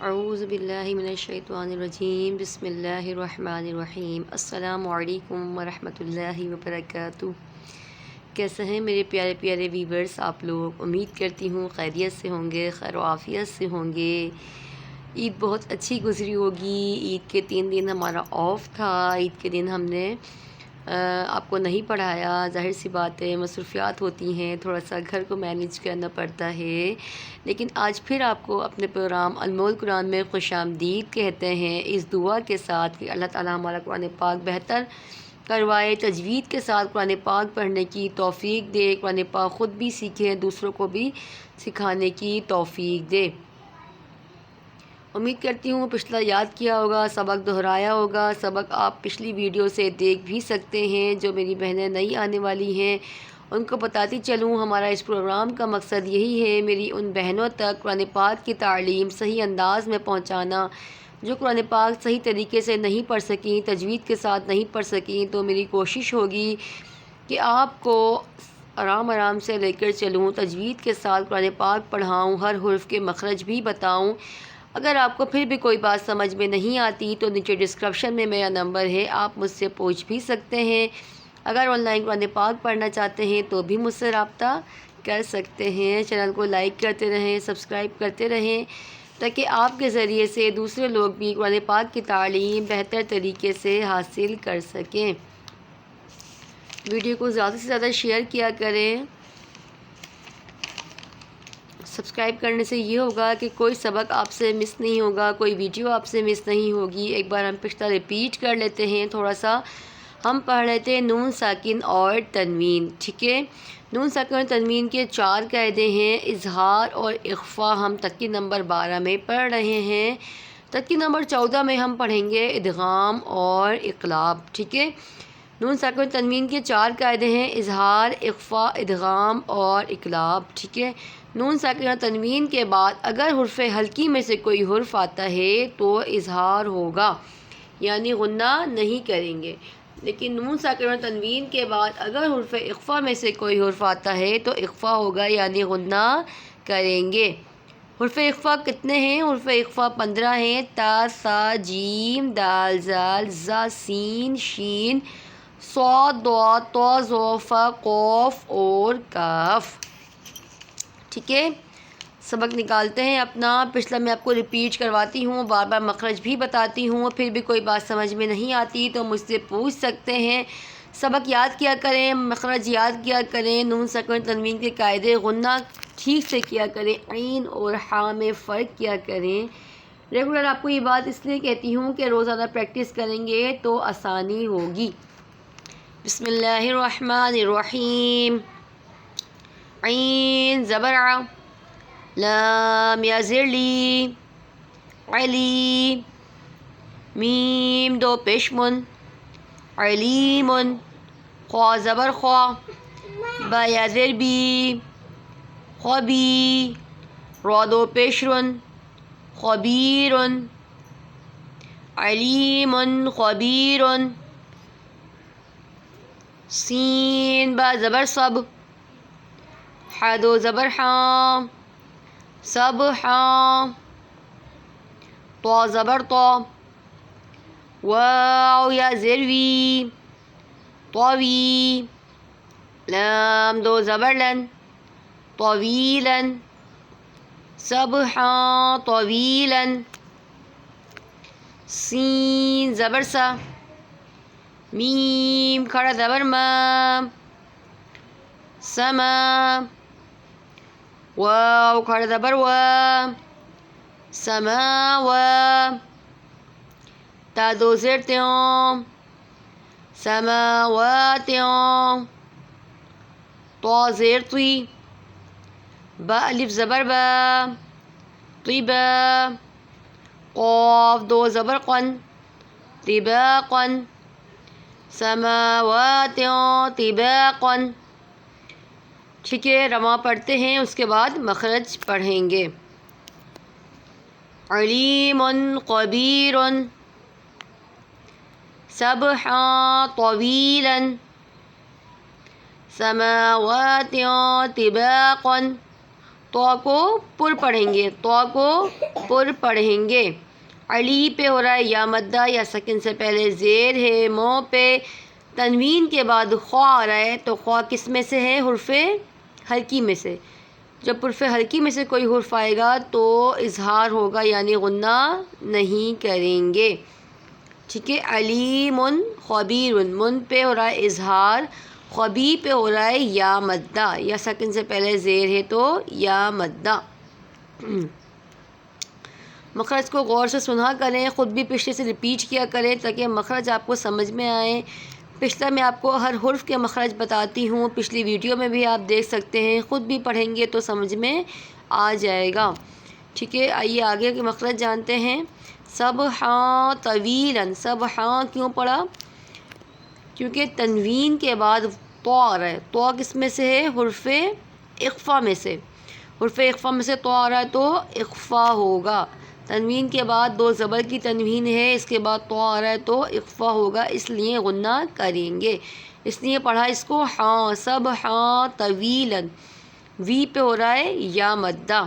اعوذ باللہ من الشیطان الرجیم بسم اللہ الرحمن الرحیم السلام علیکم ورحمۃ اللہ وبرکاتہ۔ کیسے ہیں میرے پیارے پیارے ویورز آپ لوگ؟ امید کرتی ہوں خیریت سے ہوں گے، خیر و عافیت سے ہوں گے۔ عید بہت اچھی گزری ہوگی۔ عید کے 3 دن ہمارا آف تھا۔ عید کے دن ہم نے آپ کو نہیں پڑھایا، ظاہر سی بات ہے مصروفیات ہوتی ہیں، تھوڑا سا گھر کو مینیج کرنا پڑتا ہے، لیکن آج پھر آپ کو اپنے پروگرام انمول قرآن میں خوش آمدید کہتے ہیں، اس دعا کے ساتھ کہ اللہ تعالیٰ ہمارا قرآن پاک بہتر کروائے، تجوید کے ساتھ قرآن پاک پڑھنے کی توفیق دے، قرآن پاک خود بھی سیکھیں، دوسروں کو بھی سکھانے کی توفیق دے۔ امید کرتی ہوں پچھلا یاد کیا ہوگا، سبق دہرایا ہوگا۔ سبق آپ پچھلی ویڈیو سے دیکھ بھی سکتے ہیں۔ جو میری بہنیں نئی آنے والی ہیں ان کو بتاتی چلوں، ہمارا اس پروگرام کا مقصد یہی ہے، میری ان بہنوں تک قرآن پاک کی تعلیم صحیح انداز میں پہنچانا جو قرآن پاک صحیح طریقے سے نہیں پڑھ سکیں، تجوید کے ساتھ نہیں پڑھ سکیں۔ تو میری کوشش ہوگی کہ آپ کو آرام آرام سے لے کر چلوں، تجوید کے ساتھ قرآن پاک پڑھاؤں، ہر حرف کے مخرج بھی بتاؤں۔ اگر آپ کو پھر بھی کوئی بات سمجھ میں نہیں آتی تو نیچے ڈسکرپشن میں میرا نمبر ہے، آپ مجھ سے پوچھ بھی سکتے ہیں۔ اگر آن لائن قرآن پاک پڑھنا چاہتے ہیں تو بھی مجھ سے رابطہ کر سکتے ہیں۔ چینل کو لائک کرتے رہیں، سبسکرائب کرتے رہیں، تاکہ آپ کے ذریعے سے دوسرے لوگ بھی قرآن پاک کی تعلیم بہتر طریقے سے حاصل کر سکیں۔ ویڈیو کو زیادہ سے زیادہ شیئر کیا کریں۔ سبسکرائب کرنے سے یہ ہوگا کہ کوئی سبق آپ سے مس نہیں ہوگا، کوئی ویڈیو آپ سے مس نہیں ہوگی۔ ایک بار ہم پچھلا ریپیٹ کر لیتے ہیں، تھوڑا سا ہم پڑھ رہے تھے نون ساکن اور تنوین، ٹھیک ہے؟ نون ساکن اور تنوین کے 4 قاعدے ہیں۔ اظہار اور اخفا ہم ترکیب نمبر 12 میں پڑھ رہے ہیں۔ ترکیب نمبر 14 میں ہم پڑھیں گے ادغام اور اقلاب، ٹھیک ہے؟ نون ساکن اور تنوین کے 4 قاعدے ہیں، اظہار، اخفا، ادغام اور اقلاب، ٹھیک ہے؟ نون ساکن اور تنوین کے بعد اگر حرف حلقی میں سے کوئی حرف آتا ہے تو اظہار ہوگا، یعنی غنہ نہیں کریں گے، لیکن نون ساکن اور تنوین کے بعد اگر حرف اخفا میں سے کوئی حرف آتا ہے تو اخفا ہوگا، یعنی غنہ کریں گے۔ حرف اخفا کتنے ہیں؟ حرف اخفا 15 ہیں۔ تا، ثا، جیم، دال، زال، زا، سین، شین، صاد، ضاد، طا، ظا، فا، قاف اور کاف، ٹھیک ہے؟ سبق نکالتے ہیں اپنا۔ پچھلا میں آپ کو ریپیٹ کرواتی ہوں، بار بار مخرج بھی بتاتی ہوں، پھر بھی کوئی بات سمجھ میں نہیں آتی تو مجھ سے پوچھ سکتے ہیں۔ سبق یاد کیا کریں، مخرج یاد کیا کریں، نون ساکن تنوین کے قاعدے غنہ ٹھیک سے کیا کریں، عین اور ہاء میں فرق کیا کریں۔ ریگولر آپ کو یہ بات اس لیے کہتی ہوں کہ روزانہ پریکٹس کریں گے تو آسانی ہوگی۔ بسم اللہ الرحمن الرحیم۔ عین زبر ع، لام یا زیر لی، علی، میم 2 پیش من، علیم، خوا زبر خوا، با یا زیر بی، خبی، را 2 پیش رن، خبیر، علیم خبیر، سین با زبر صب، ح 2 زبر حا، سب حا، طا زبر طا، واو یا زیر وی، طوی، لام 2 زبر لن، طویلا، سبحا طویلا، سین زبر سا، میم کھڑا زبر ما، سما، واو کھڑا زبر وا، سماوا، تا 2 زیر تیوں، سماواتیوں، طا زیر طی، با الف زبر با، طبا، قاف 2 زبر قن، طباقا، سماواتیوں طباقا، ٹھیک ہے؟ رواں پڑھتے ہیں، اس کے بعد مخرج پڑھیں گے۔ علیم خبیر، سبحا طویلا، سماوات طباقا، تو کو پر پڑھیں گے، تو کو پر پڑھیں گے۔ علی پہ ہو رہا ہے یا مدہ، یا سکن سے پہلے زیر ہے، مو پہ تنوین کے بعد خوا آ رہا ہے، تو خوا کس میں سے ہے؟ حرف حلقی میں سے۔ جب حرف حلقی میں سے کوئی حرف آئے گا تو اظہار ہوگا، یعنی غنہ نہیں کریں گے، ٹھیک ہے۔ علیم خبیر، من پہ ہو رہا ہے اظہار، خبی پہ ہو رہا ہے یا مدہ، یا سکن سے پہلے زیر ہے تو یا مدہ۔ مخرج کو غور سے سنا کریں، خود بھی پچھلے سے ریپیٹ کیا کریں تاکہ مخرج آپ کو سمجھ میں آئیں۔ پچھلا میں آپ کو ہر حرف کے مخرج بتاتی ہوں، پچھلی ویڈیو میں بھی آپ دیکھ سکتے ہیں، خود بھی پڑھیں گے تو سمجھ میں آ جائے گا، ٹھیک ہے۔ آئیے آگے کے مخرج جانتے ہیں۔ سبحاں طویلاً، سبحاں کیوں پڑھا؟ کیونکہ تنوین کے بعد تو آ رہا ہے، تو کس میں سے ہے؟ حرف اخفا میں سے، حرف اخفا میں سے تو آ رہا ہے تو اخفا ہوگا۔ تنوین کے بعد دو زبر کی تنوین ہے، اس کے بعد تو آ رہا ہے تو اخفا ہوگا، اس لیے غنہ کریں گے، اس لیے پڑھا اس کو ہاں، سبحاں طویلاً، وی پہ ہو رہا ہے یا مدہ،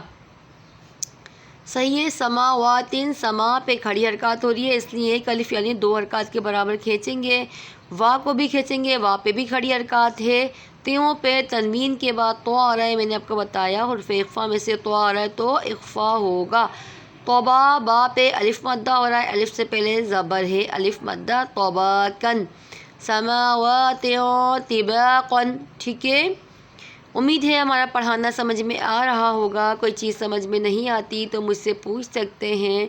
صحیح ہے۔ سماوات، سما پہ کھڑی حرکات ہو رہی ہے، اس لیے ایک الف یعنی دو حرکات کے برابر کھینچیں گے، وا کو بھی کھینچیں گے، وا پہ بھی کھڑی حرکات ہے۔ تیوں پہ تنوین کے بعد تو آ رہا ہے، میں نے آپ کو بتایا حرف اخفا میں سے تو آ رہا ہے تو اخفا ہوگا۔ توبہ، با پہ الف مدہ ہو رہا ہے، الف سے پہلے زبر ہے، الف مدہ، توبہ کن۔ سماوات طباقاً، ٹھیک ہے۔ امید ہے ہمارا پڑھانا سمجھ میں آ رہا ہوگا، کوئی چیز سمجھ میں نہیں آتی تو مجھ سے پوچھ سکتے ہیں۔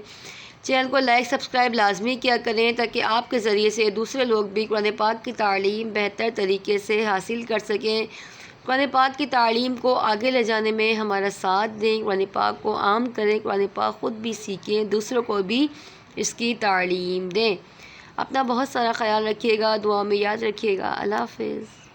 چینل کو لائک سبسکرائب لازمی کیا کریں تاکہ آپ کے ذریعے سے دوسرے لوگ بھی قرآن پاک کی تعلیم بہتر طریقے سے حاصل کر سکیں، قرآن پاک کی تعلیم کو آگے لے جانے میں ہمارا ساتھ دیں، قرآن پاک کو عام کریں، قرآن پاک خود بھی سیکھیں، دوسروں کو بھی اس کی تعلیم دیں۔ اپنا بہت سارا خیال رکھیے گا، دعا میں یاد رکھیے گا۔ اللہ حافظ۔